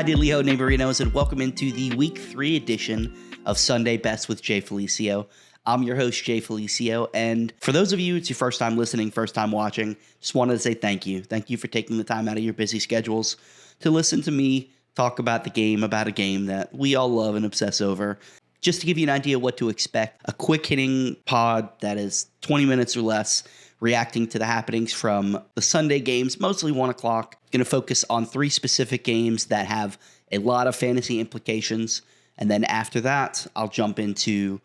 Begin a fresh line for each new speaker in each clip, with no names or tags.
diddly ho, neighborinos, and welcome into the Week 3 edition of Sunday Best with Jay Felicio. I'm your host, Jay Felicio, and for those of you, it's your first time listening, first time watching, just wanted to say thank you. Thank you for taking the time out of your busy schedules to listen to me talk about a game that we all love and obsess over. Just to give you an idea of what to expect, a quick-hitting pod that is 20 minutes or less, reacting to the happenings from the Sunday games, mostly 1 o'clock. Going to focus on 3 specific games that have a lot of fantasy implications. And then after that, I'll jump into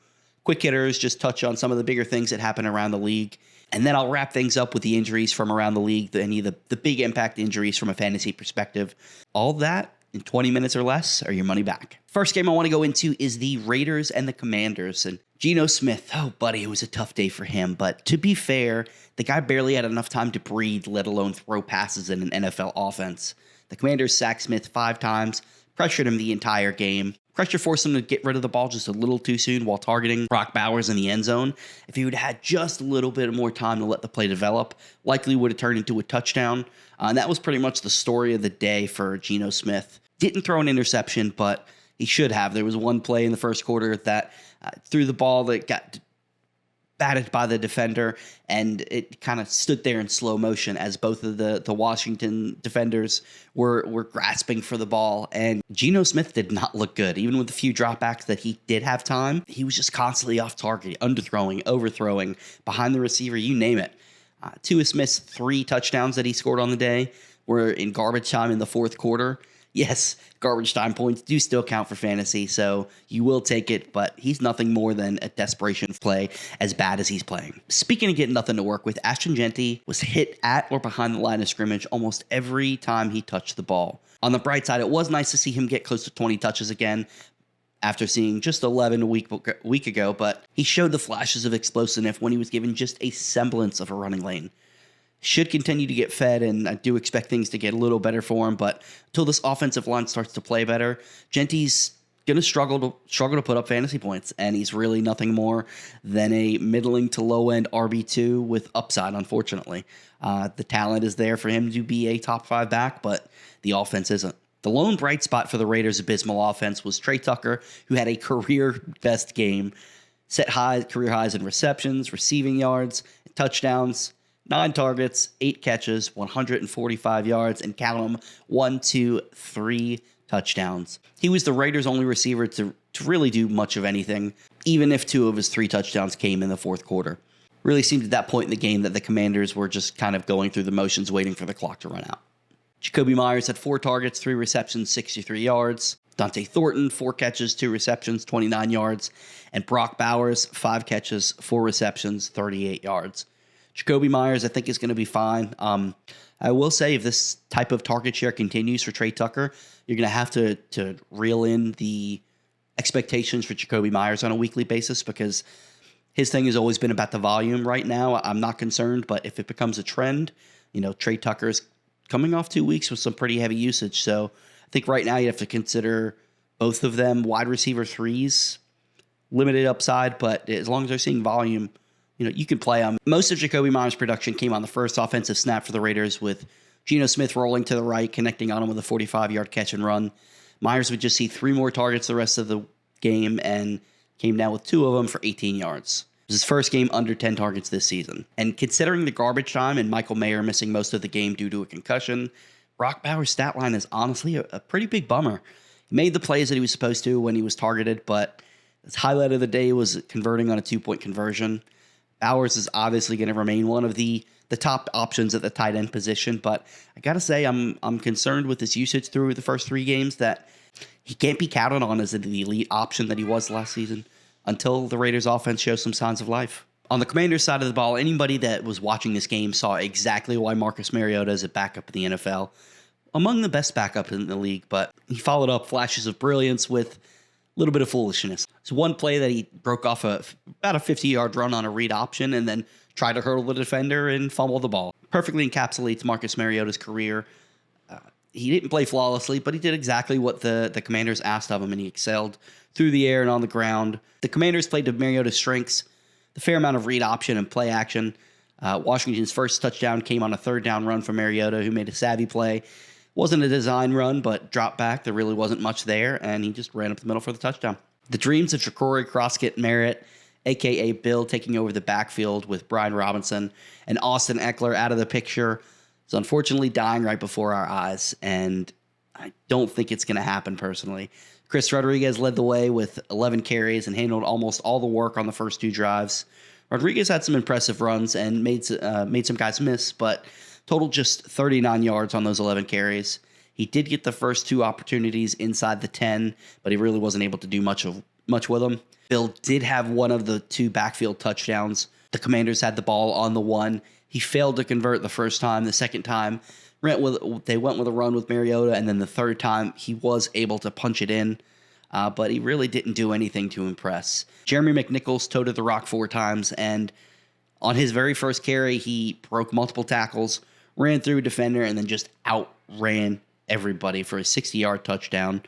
quick hitters, just touch on some of the bigger things that happen around the league. And then I'll wrap things up with the injuries from around the league, any of the big impact injuries from a fantasy perspective. All that in 20 minutes or less, or your money back. First game I want to go into is the Raiders and the Commanders. And Geno Smith, oh, buddy, it was a tough day for him. But to be fair, the guy barely had enough time to breathe, let alone throw passes in an NFL offense. The Commanders sacked Smith 5 times, pressured him the entire game. Pressure forced him to get rid of the ball just a little too soon while targeting Brock Bowers in the end zone. If he would have had just a little bit more time to let the play develop, likely would have turned into a touchdown. And that was pretty much the story of the day for Geno Smith. Didn't throw an interception, but he should have. There was one play in the first quarter that threw the ball that got batted by the defender, and it kind of stood there in slow motion as both of the Washington defenders were grasping for the ball. And Geno Smith did not look good. Even with the few dropbacks that he did have time, he was just constantly off target, underthrowing, overthrowing, behind the receiver, you name it. 2 of Smith's 3 touchdowns that he scored on the day were in garbage time in the fourth quarter. Yes, garbage time points do still count for fantasy, so you will take it, but he's nothing more than a desperation play as bad as he's playing. Speaking of getting nothing to work with, Ashton Jeanty was hit at or behind the line of scrimmage almost every time he touched the ball. On the bright side, it was nice to see him get close to 20 touches again after seeing just 11 a week ago, but he showed the flashes of explosiveness when he was given just a semblance of a running lane. Should continue to get fed, and I do expect things to get a little better for him. But until this offensive line starts to play better, Jeanty's going to struggle to put up fantasy points, and he's really nothing more than a middling to low-end RB2 with upside, unfortunately. The talent is there for him to be a top 5 back, but the offense isn't. The lone bright spot for the Raiders' abysmal offense was Trey Tucker, who had a career-best game, set career highs in receptions, receiving yards, touchdowns. 9 targets, 8 catches, 145 yards, and count them, 1, 2, 3 touchdowns. He was the Raiders' only receiver to really do much of anything, even if 2 of his 3 touchdowns came in the fourth quarter. Really seemed at that point in the game that the Commanders were just kind of going through the motions, waiting for the clock to run out. Jacoby Myers had 4 targets, 3 receptions, 63 yards. Dante Thornton, 4 catches, 2 receptions, 29 yards. And Brock Bowers, 5 catches, 4 receptions, 38 yards. Jacoby Myers, I think, is going to be fine. I will say if this type of target share continues for Trey Tucker, you're going to have to reel in the expectations for Jacoby Myers on a weekly basis because his thing has always been about the volume. Right now, I'm not concerned, but if it becomes a trend, Trey Tucker is coming off 2 weeks with some pretty heavy usage. So I think right now you have to consider both of them wide receiver 3s, limited upside, but as long as they're seeing volume, you can play them. Most of Jacoby Myers' production came on the first offensive snap for the Raiders with Geno Smith rolling to the right, connecting on him with a 45-yard catch and run. Myers would just see 3 more targets the rest of the game and came down with 2 of them for 18 yards. It was his first game under 10 targets this season. And considering the garbage time and Michael Mayer missing most of the game due to a concussion, Brock Bowers' stat line is honestly a pretty big bummer. He made the plays that he was supposed to when he was targeted, but his highlight of the day was converting on a 2-point conversion. Bowers is obviously going to remain one of the top options at the tight end position, but I got to say I'm concerned with his usage through the first 3 games that he can't be counted on as the elite option that he was last season until the Raiders offense shows some signs of life. On the Commanders side of the ball, anybody that was watching this game saw exactly why Marcus Mariota is a backup in the NFL, among the best backups in the league, but he followed up flashes of brilliance with little bit of foolishness. It's one play that he broke off about a 50-yard run on a read option and then tried to hurdle the defender and fumble the ball. Perfectly encapsulates Marcus Mariota's career. He didn't play flawlessly, but he did exactly what the Commanders asked of him, and he excelled through the air and on the ground. The Commanders played to Mariota's strengths, the fair amount of read option and play action. Washington's first touchdown came on a 3rd down run from Mariota, who made a savvy play Wasn't a design run, but dropped back. There really wasn't much there, and he just ran up the middle for the touchdown. The dreams of Jacory Croskett-Merritt, a.k.a. Bill, taking over the backfield with Brian Robinson and Austin Eckler out of the picture, is unfortunately dying right before our eyes, and I don't think it's going to happen personally. Chris Rodriguez led the way with 11 carries and handled almost all the work on the first 2 drives. Rodriguez had some impressive runs and made some guys miss, but totaled just 39 yards on those 11 carries. He did get the first 2 opportunities inside the 10, but he really wasn't able to do much with them. Bill did have one of the 2 backfield touchdowns. The Commanders had the ball on the 1. He failed to convert the first time. The second time, they went with a run with Mariota, and then the third time he was able to punch it in, but he really didn't do anything to impress. Jeremy McNichols toted the rock 4 times, and on his very first carry, he broke multiple tackles, ran through a defender, and then just outran everybody for a 60-yard touchdown.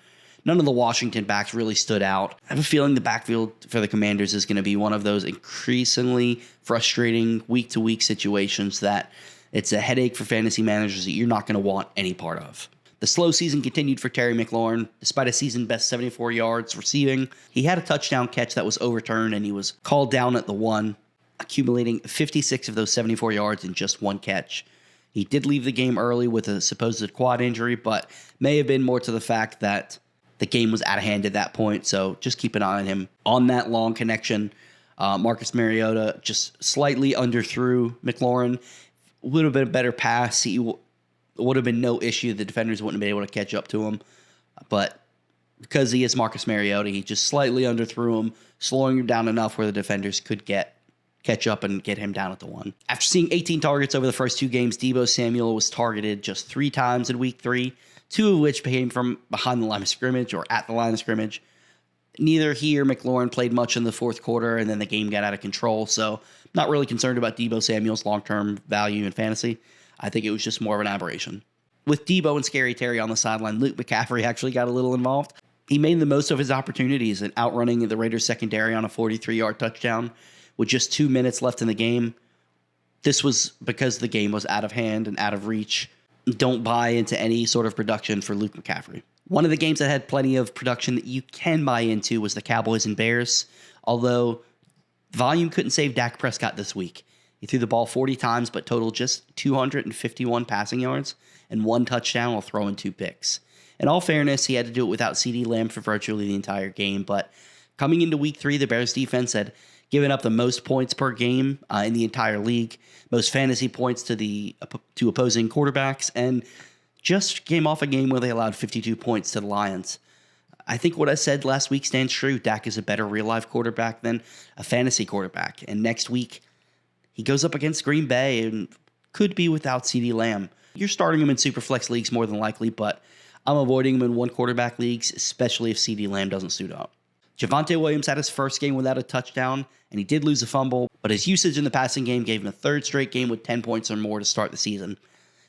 None of the Washington backs really stood out. I have a feeling the backfield for the Commanders is going to be one of those increasingly frustrating week-to-week situations that it's a headache for fantasy managers that you're not going to want any part of. The slow season continued for Terry McLaurin. Despite a season-best 74 yards receiving, he had a touchdown catch that was overturned, and he was called down at the 1, accumulating 56 of those 74 yards in just 1 catch. He did leave the game early with a supposed quad injury, but may have been more to the fact that the game was out of hand at that point, so just keep an eye on him. On that long connection, Marcus Mariota just slightly underthrew McLaurin. Would have been a better pass. He would have been no issue. The defenders wouldn't have been able to catch up to him. But because he is Marcus Mariota, he just slightly underthrew him, slowing him down enough where the defenders could catch up and get him down at the 1. After seeing 18 targets over the first 2 games, Deebo Samuel was targeted just 3 times in week 3, 2 of which came from behind the line of scrimmage or at the line of scrimmage. Neither he or McLaurin played much in the fourth quarter, and then the game got out of control. So not really concerned about Deebo Samuel's long-term value in fantasy. I think it was just more of an aberration. With Deebo and Scary Terry on the sideline, Luke McCaffrey actually got a little involved. He made the most of his opportunities and outrunning the Raiders secondary on a 43-yard touchdown with just 2 minutes left in the game. This was because the game was out of hand and out of reach. Don't buy into any sort of production for Luke McCaffrey. One of the games that had plenty of production that you can buy into was the Cowboys and Bears, although volume couldn't save Dak Prescott this week. He threw the ball 40 times, but totaled just 251 passing yards and 1 touchdown while throwing 2 picks. In all fairness, he had to do it without CeeDee Lamb for virtually the entire game, but coming into week 3, the Bears defense had given up the most points per game in the entire league, most fantasy points to opposing quarterbacks, and just came off a game where they allowed 52 points to the Lions. I think what I said last week stands true. Dak is a better real-life quarterback than a fantasy quarterback. And next week, he goes up against Green Bay and could be without CeeDee Lamb. You're starting him in Superflex leagues more than likely, but I'm avoiding him in one-quarterback leagues, especially if CeeDee Lamb doesn't suit up. Javonte Williams had his first game without a touchdown, and he did lose a fumble, but his usage in the passing game gave him a 3rd straight game with 10 points or more to start the season.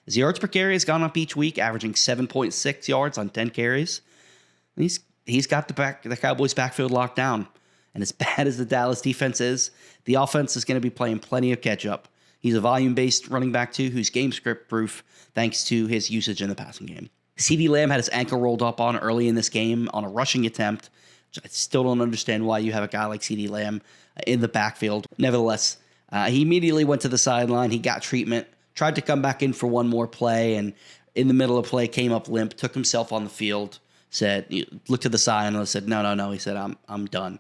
His yards per carry has gone up each week, averaging 7.6 yards on 10 carries. He's got the Cowboys' backfield locked down. And as bad as the Dallas defense is, the offense is going to be playing plenty of catch-up. He's a volume-based running back, too, who's game script proof thanks to his usage in the passing game. CeeDee Lamb had his ankle rolled up on early in this game on a rushing attempt. I still don't understand why you have a guy like CeeDee Lamb in the backfield. Nevertheless, he immediately went to the sideline. He got treatment, tried to come back in for one more play, and in the middle of play came up limp, took himself on the field, looked to the side and said, no. He said, I'm done.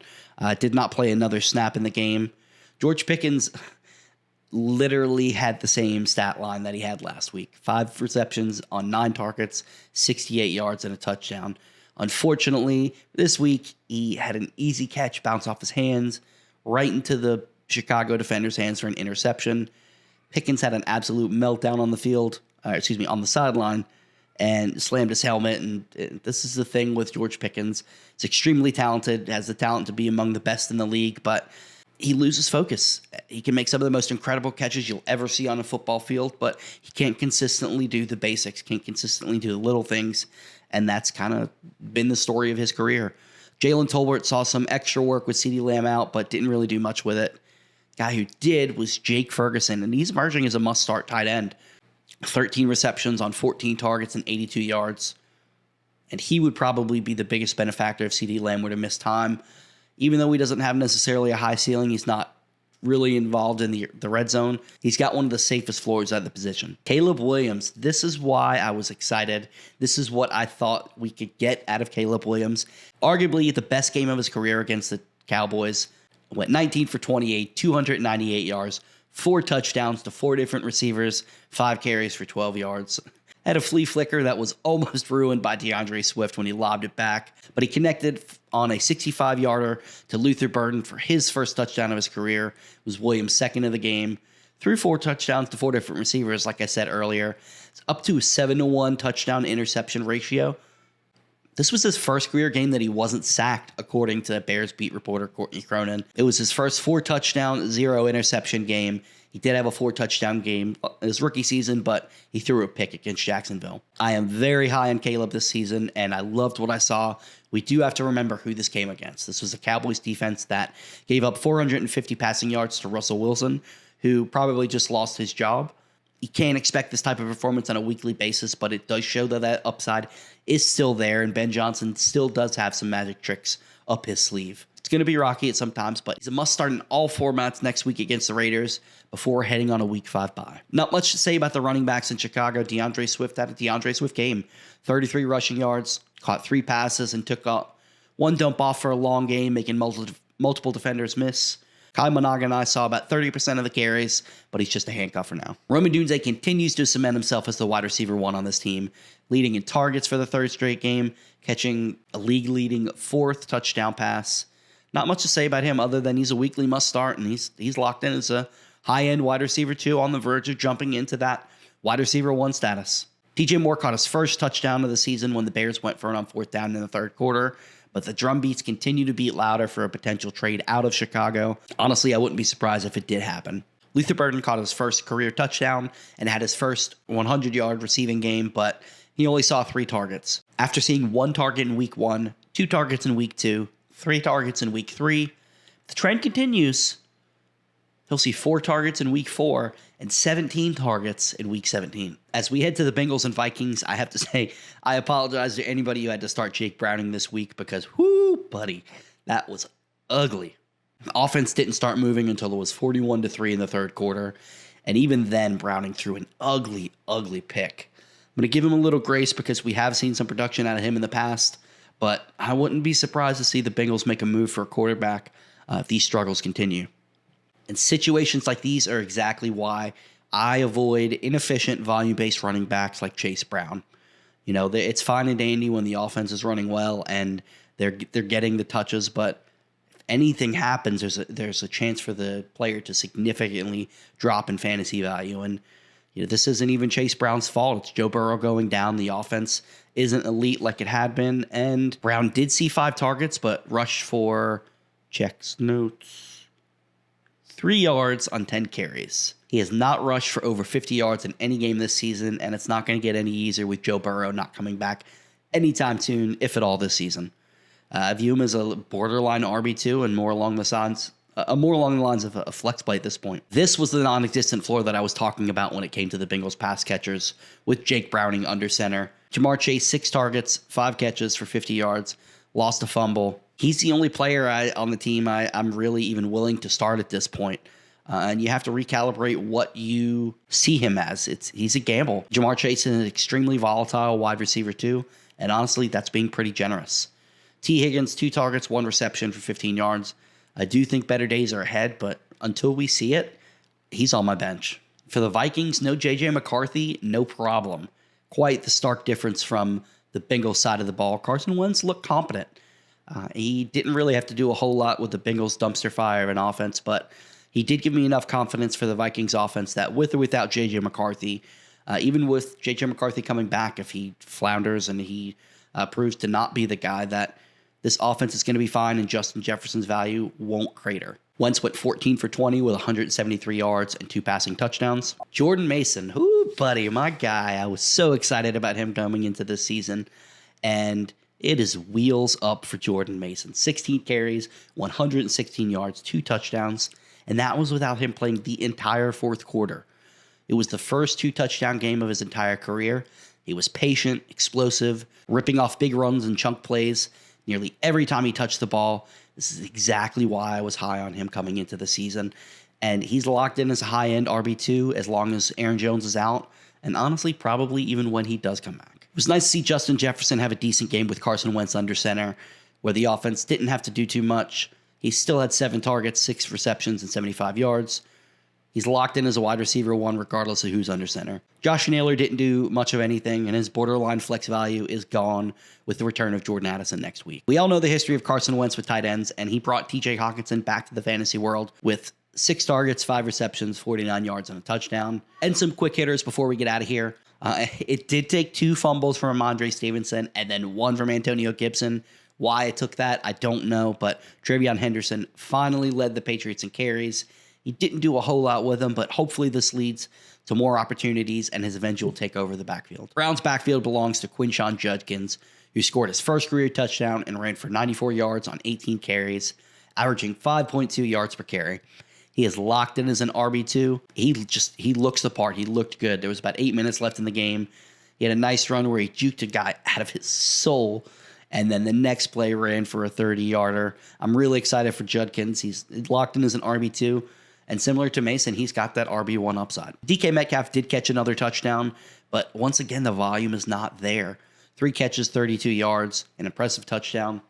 Did not play another snap in the game. George Pickens literally had the same stat line that he had last week. 5 receptions on 9 targets, 68 yards and a touchdown. Unfortunately, this week he had an easy catch bounce off his hands right into the Chicago defender's hands for an interception. Pickens had an absolute meltdown on the sideline and slammed his helmet. And this is the thing with George Pickens. He's extremely talented, has the talent to be among the best in the league, but he loses focus. He can make some of the most incredible catches you'll ever see on a football field, but he can't consistently do the basics, can't consistently do the little things, and that's kind of been the story of his career. Jalen Tolbert saw some extra work with CeeDee Lamb out, but didn't really do much with it. Guy who did was Jake Ferguson, and he's emerging as a must-start tight end. 13 receptions on 14 targets and 82 yards. And he would probably be the biggest benefactor if CeeDee Lamb were to miss time. Even though he doesn't have necessarily a high ceiling, he's not really involved in the red zone. He's got one of the safest floors at the position. Caleb Williams, this is why I was excited. This is what I thought we could get out of Caleb Williams. Arguably the best game of his career against the Cowboys. Went 19 for 28, 298 yards, 4 touchdowns to 4 different receivers, 5 carries for 12 yards. Had a flea flicker that was almost ruined by DeAndre Swift when he lobbed it back, but he connected on a 65-yarder to Luther Burden for his first touchdown of his career. It was Williams' second of the game. Threw 4 touchdowns to 4 different receivers, like I said earlier. It's up to a 7-to-1 touchdown-interception ratio. This was his first career game that he wasn't sacked, according to Bears beat reporter Courtney Cronin. It was his first 4-touchdown, 0-interception game. He did have a 4-touchdown game in his rookie season, but he threw a pick against Jacksonville. I am very high on Caleb this season, and I loved what I saw. We do have to remember who this came against. This was a Cowboys defense that gave up 450 passing yards to Russell Wilson, who probably just lost his job. You can't expect this type of performance on a weekly basis, but it does show that upside is still there, and Ben Johnson still does have some magic tricks up his sleeve. It's going to be rocky at sometimes, but he's a must start in all formats next week against the Raiders before heading on a Week 5 bye. Not much to say about the running backs in Chicago. DeAndre Swift had a DeAndre Swift game. 33 rushing yards, caught 3 passes, and took 1 dump off for a long game, making multiple defenders miss. Kai Monaganai saw about 30% of the carries, but he's just a handcuff for now. Roman Dunze continues to cement himself as the wide receiver 1 on this team, leading in targets for the 3rd straight game, catching a league-leading 4th touchdown pass. Not much to say about him other than he's a weekly must-start, and he's locked in as a high-end wide receiver 2 on the verge of jumping into that wide receiver 1 status. DJ Moore caught his first touchdown of the season when the Bears went for it on 4th down in the 3rd quarter, but the drum beats continue to beat louder for a potential trade out of Chicago. Honestly, I wouldn't be surprised if it did happen. Luther Burden caught his first career touchdown and had his first 100-yard receiving game, but he only saw 3 targets. After seeing 1 target in Week 1, 2 targets in Week 2, 3 targets in Week 3, the trend continues. He'll see 4 targets in Week 4 and 17 targets in Week 17. As we head to the Bengals and Vikings, I have to say, I apologize to anybody who had to start Jake Browning this week because, whoo, buddy, that was ugly. The offense didn't start moving until it was 41-3 in the 3rd quarter, and even then, Browning threw an ugly, ugly pick. I'm going to give him a little grace because we have seen some production out of him in the past, but I wouldn't be surprised to see the Bengals make a move for a quarterback if these struggles continue. And situations like these are exactly why I avoid inefficient volume-based running backs like Chase Brown. You know, it's fine and dandy when the offense is running well and they're getting the touches, but if anything happens, there's a chance for the player to significantly drop in fantasy value. And you know, this isn't even Chase Brown's fault. It's Joe Burrow going down. The offense isn't elite like it had been, and Brown did see 5 targets, but rushed for checks notes. 3 yards on 10 carries. He has not rushed for over 50 yards in any game this season, and it's not going to get any easier with Joe Burrow not coming back anytime soon, if at all, this season. I view him as a borderline RB2 and more along the lines of a flex play at this point. This was the non-existent floor that I was talking about when it came to the Bengals pass catchers with Jake Browning under center. Jamar Chase, 6 targets, 5 catches for 50 yards, lost a fumble. He's the only player on the team I'm really even willing to start at this point. And you have to recalibrate what you see him as. He's a gamble. Jamar Chase is an extremely volatile wide receiver too, and honestly, that's being pretty generous. T. Higgins, 2 targets, 1 reception for 15 yards. I do think better days are ahead, but until we see it, he's on my bench. For the Vikings, no J.J. McCarthy, no problem. Quite the stark difference from the Bengals side of the ball. Carson Wentz looked competent. He didn't really have to do a whole lot with the Bengals' dumpster fire of an offense, but he did give me enough confidence for the Vikings offense that with or without J.J. McCarthy, even with J.J. McCarthy coming back, if he flounders and he proves to not be the guy, that this offense is going to be fine and Justin Jefferson's value won't crater. Wentz went 14 for 20 with 173 yards and 2 passing touchdowns. Jordan Mason, buddy, my guy. I was so excited about him coming into this season, and it is wheels up for Jordan Mason. 16 carries, 116 yards, 2 touchdowns, and that was without him playing the entire 4th quarter. It was the first 2-touchdown game of his entire career. He was patient, explosive, ripping off big runs and chunk plays nearly every time he touched the ball. This is exactly why I was high on him coming into the season. And he's locked in as a high-end RB2 as long as Aaron Jones is out, and honestly, probably even when he does come back. It was nice to see Justin Jefferson have a decent game with Carson Wentz under center, where the offense didn't have to do too much. He still had 7 targets, 6 receptions, and 75 yards. He's locked in as a wide receiver 1 regardless of who's under center. Josh Naylor didn't do much of anything, and his borderline flex value is gone with the return of Jordan Addison next week. We all know the history of Carson Wentz with tight ends, and he brought TJ Hawkinson back to the fantasy world with 6 targets, 5 receptions, 49 yards, and a touchdown. And some quick hitters before we get out of here. It did take 2 fumbles from Ramondre Stevenson and then 1 from Antonio Gibson. Why it took that, I don't know, but Treyvyon Henderson finally led the Patriots in carries. He didn't do a whole lot with them, but hopefully this leads to more opportunities and his eventual takeover of the backfield. Browns backfield belongs to Quinshon Judkins, who scored his first career touchdown and ran for 94 yards on 18 carries, averaging 5.2 yards per carry. He is locked in as an RB2. He looks the part. He looked good. There was about 8 minutes left in the game. He had a nice run where he juked a guy out of his soul, and then the next play ran for a 30-yarder. I'm really excited for Judkins. He's locked in as an RB2. And similar to Mason, he's got that RB1 upside. DK Metcalf did catch another touchdown, but once again, the volume is not there. 3 catches, 32 yards, an impressive touchdown.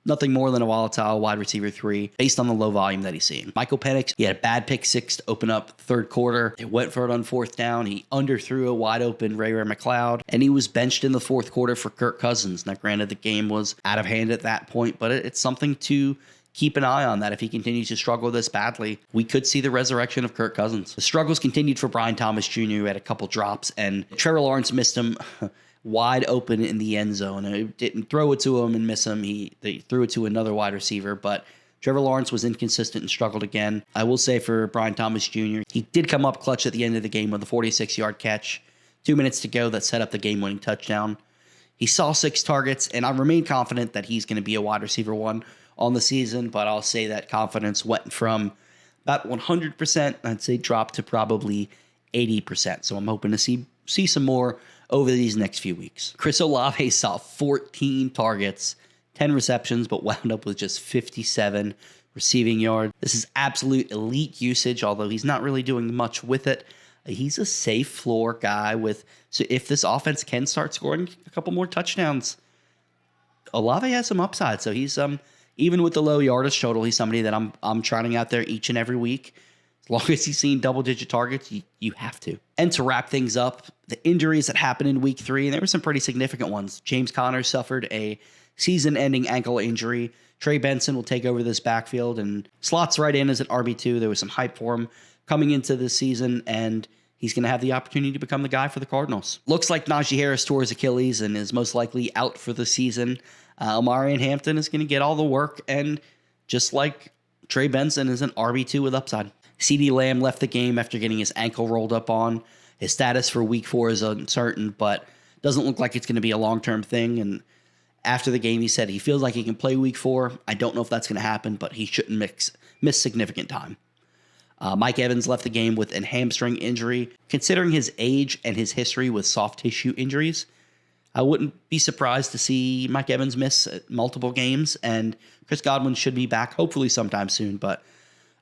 Nothing more than a volatile wide receiver 3 based on the low volume that he's seeing. Michael Penix, he had a bad pick 6 to open up third quarter. It went for it on 4th down. He underthrew a wide open Ray McLeod, and he was benched in the 4th quarter for Kirk Cousins. Now, granted, the game was out of hand at that point, but it's something to keep an eye on that. If he continues to struggle this badly, we could see the resurrection of Kirk Cousins. The struggles continued for Brian Thomas Jr., who had a couple drops, and Trevor Lawrence missed him wide open in the end zone. It didn't throw it to him and miss him. They threw it to another wide receiver, but Trevor Lawrence was inconsistent and struggled again. I will say for Brian Thomas Jr., he did come up clutch at the end of the game with a 46-yard catch. 2 minutes to go that set up the game-winning touchdown. He saw 6 targets, and I remain confident that he's going to be a wide receiver 1 on the season, but I'll say that confidence went from about 100%, I'd say dropped to probably 80%. So I'm hoping to see some more over these next few weeks. Chris Olave saw 14 targets, 10 receptions, but wound up with just 57 receiving yards. This is absolute elite usage, although he's not really doing much with it. He's a safe floor guy so if this offense can start scoring a couple more touchdowns, Olave has some upside. So he's even with the low yardage total, he's somebody that I'm trotting out there each and every week. As long as he's seen double-digit targets, you have to. And to wrap things up, the injuries that happened in week 3, and there were some pretty significant ones. James Conner suffered a season-ending ankle injury. Trey Benson will take over this backfield and slots right in as an RB2. There was some hype for him coming into this season, and he's going to have the opportunity to become the guy for the Cardinals. Looks like Najee Harris tore his Achilles and is most likely out for the season. Omarion Hampton is going to get all the work, and just like Trey Benson is an RB2 with upside. CeeDee Lamb left the game after getting his ankle rolled up on. His status for week 4 is uncertain, but doesn't look like it's going to be a long-term thing. And after the game, he said he feels like he can play week 4. I don't know if that's going to happen, but he shouldn't miss significant time. Mike Evans left the game with a hamstring injury. Considering his age and his history with soft tissue injuries, I wouldn't be surprised to see Mike Evans miss multiple games, and Chris Godwin should be back hopefully sometime soon, but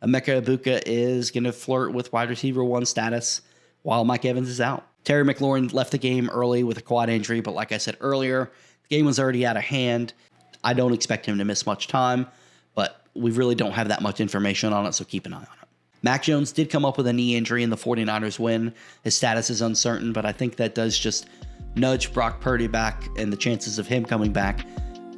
Emeka Egbuka is going to flirt with wide receiver 1 status while Mike Evans is out. Terry McLaurin left the game early with a quad injury, but like I said earlier, the game was already out of hand. I don't expect him to miss much time, but we really don't have that much information on it, so keep an eye on it. Mac Jones did come up with a knee injury in the 49ers win. His status is uncertain, but I think that does just nudge Brock Purdy back and the chances of him coming back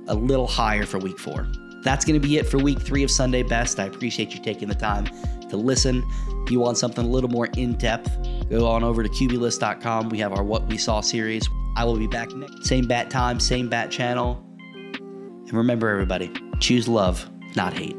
a little higher for week 4. That's going to be it for week 3 of Sunday Best. I appreciate you taking the time to listen. If you want something a little more in-depth, go on over to QBList.com. We have our What We Saw series. I will be back next. Same bat time, same bat channel. And remember, everybody, choose love, not hate.